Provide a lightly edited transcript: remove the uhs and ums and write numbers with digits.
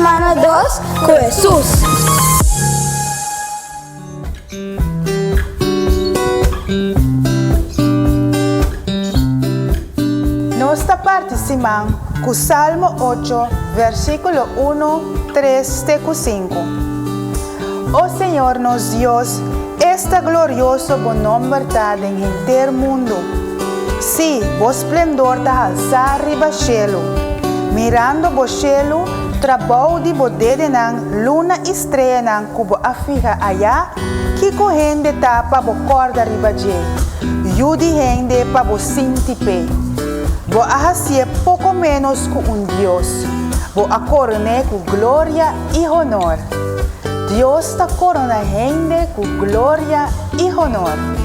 semana 2 com Jesus. Nós está participando com o Salmo 8, versículo 1, 3 e 5. Oh Senhor, nosso Deus, esta glorioso bom nome verdade em inteiro mundo. Sim, o esplendor da alçar riba cielo. Mirando o cielo, trabalho de bodede nan luna estrela nan cubo afija allá, que corrende tapa bo corda riba je. Yudi rende pa bo sintipe. Bo ahasie pouco menos que Deus. Bo acorone com glória e honor. Deus está corona rende com glória e honor.